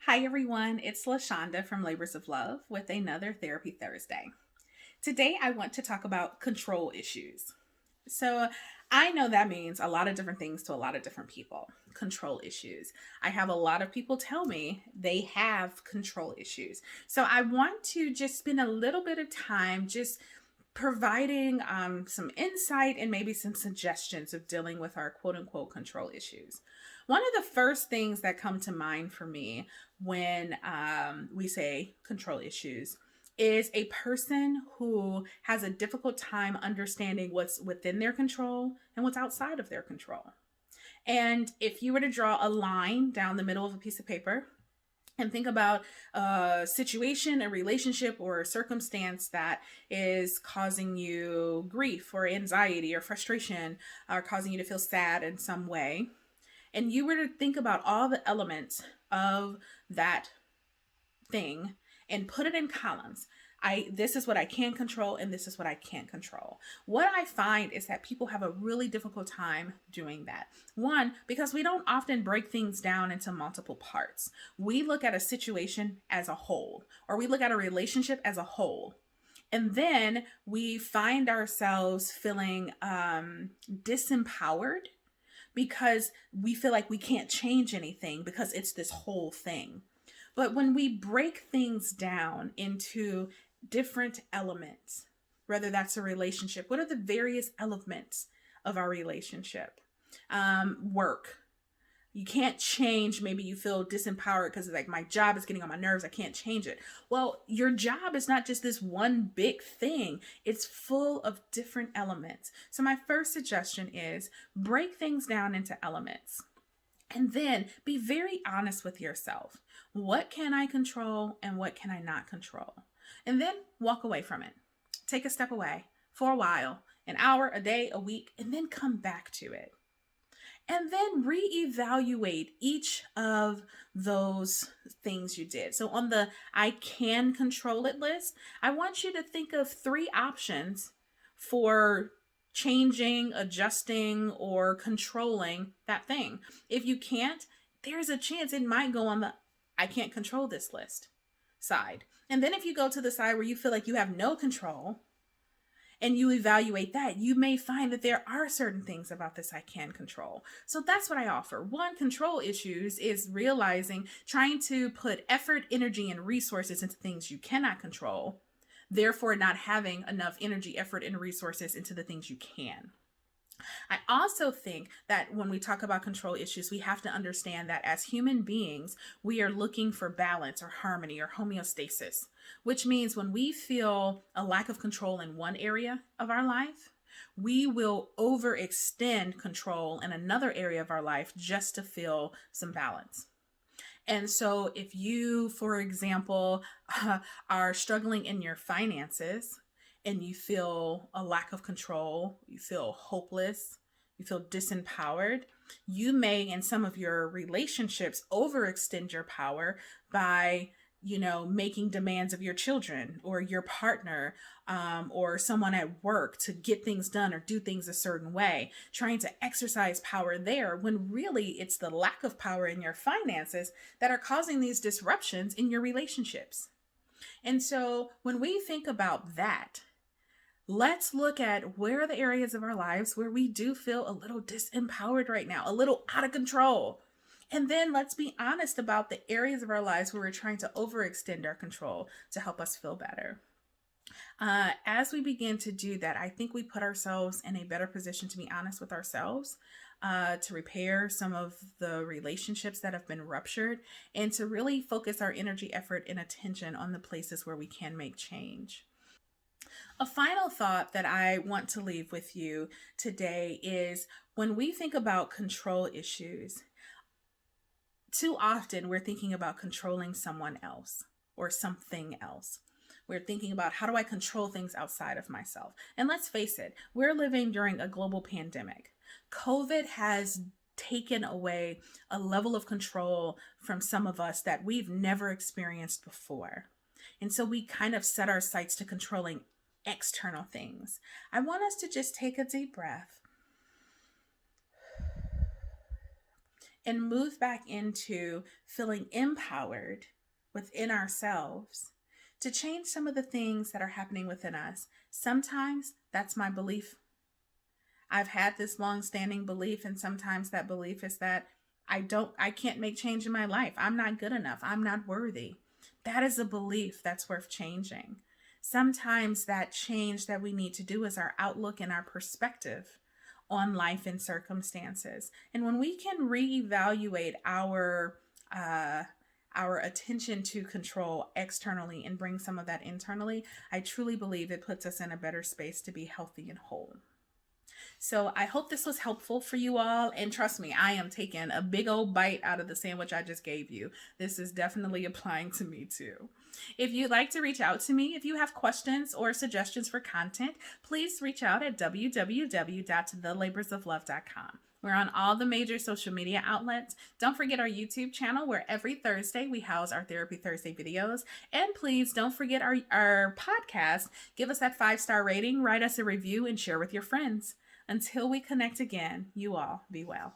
Hi, everyone. It's LaShonda from Labors of Love with another Therapy Thursday. Today, I want to talk about control issues. So, I know that means a lot of different things to a lot of different people. Control issues. I have a lot of people tell me they have control issues. So, I want to just spend a little bit of time just providing some insight and maybe some suggestions of dealing with our quote unquote control issues. One of the first things that come to mind for me when we say control issues is a person who has a difficult time understanding what's within their control and what's outside of their control. And if you were to draw a line down the middle of a piece of paper and think about a situation, a relationship, or a circumstance that is causing you grief or anxiety or frustration or causing you to feel sad in some way, and you were to think about all the elements of that thing and put it in columns. This is what I can control and this is what I can't control. What I find is that people have a really difficult time doing that. One, because we don't often break things down into multiple parts. We look at a situation as a whole, or we look at a relationship as a whole. And then we find ourselves feeling disempowered because we feel like we can't change anything because it's this whole thing. But when we break things down into different elements, whether that's a relationship, what are the various elements of our relationship? Work. You can't change. Maybe you feel disempowered because like my job is getting on my nerves. I can't change it. Well, your job is not just this one big thing. It's full of different elements. So my first suggestion is break things down into elements. And then be very honest with yourself. What can I control and what can I not control? And then walk away from it. Take a step away for a while, an hour, a day, a week, and then come back to it. And then reevaluate each of those things you did. So on the I can control it list, I want you to think of 3 options for changing, adjusting, or controlling that thing. If you can't, there's a chance it might go on the I can't control this list side. And then if you go to the side where you feel like you have no control and you evaluate that, you may find that there are certain things about this I can control. So that's what I offer. One, control issues is realizing, trying to put effort, energy, and resources into things you cannot control, therefore not having enough energy, effort, and resources into the things you can. I also think that when we talk about control issues, we have to understand that as human beings, we are looking for balance or harmony or homeostasis, which means when we feel a lack of control in one area of our life, we will overextend control in another area of our life just to feel some balance. And so if you, for example, are struggling in your finances and you feel a lack of control, you feel hopeless, you feel disempowered, you may in some of your relationships overextend your power by making demands of your children or your partner or someone at work to get things done or do things a certain way, trying to exercise power there when really it's the lack of power in your finances that are causing these disruptions in your relationships. And so when we think about that, let's look at where are the areas of our lives where we do feel a little disempowered right now, a little out of control. And then let's be honest about the areas of our lives where we're trying to overextend our control to help us feel better. As we begin to do that, I think we put ourselves in a better position to be honest with ourselves, to repair some of the relationships that have been ruptured, and to really focus our energy, effort, and attention on the places where we can make change. A final thought that I want to leave with you today is when we think about control issues, too often we're thinking about controlling someone else or something else. We're thinking about how do I control things outside of myself? And let's face it, we're living during a global pandemic. COVID has taken away a level of control from some of us that we've never experienced before. And so we kind of set our sights to controlling external things. I want us to just take a deep breath and move back into feeling empowered within ourselves to change some of the things that are happening within us. Sometimes that's my belief. I've had this long-standing belief, and sometimes that belief is that I can't make change in my life. I'm not good enough. I'm not worthy. That is a belief that's worth changing. Sometimes that change that we need to do is our outlook and our perspective on life and circumstances. And when we can reevaluate our attention to control externally and bring some of that internally, I truly believe it puts us in a better space to be healthy and whole. So I hope this was helpful for you all. And trust me, I am taking a big old bite out of the sandwich I just gave you. This is definitely applying to me too. If you'd like to reach out to me, if you have questions or suggestions for content, please reach out at www.thelaborsoflove.com. We're on all the major social media outlets. Don't forget our YouTube channel, where every Thursday we house our Therapy Thursday videos. And please don't forget our podcast. Give us that 5-star rating, write us a review, and share with your friends. Until we connect again, you all be well.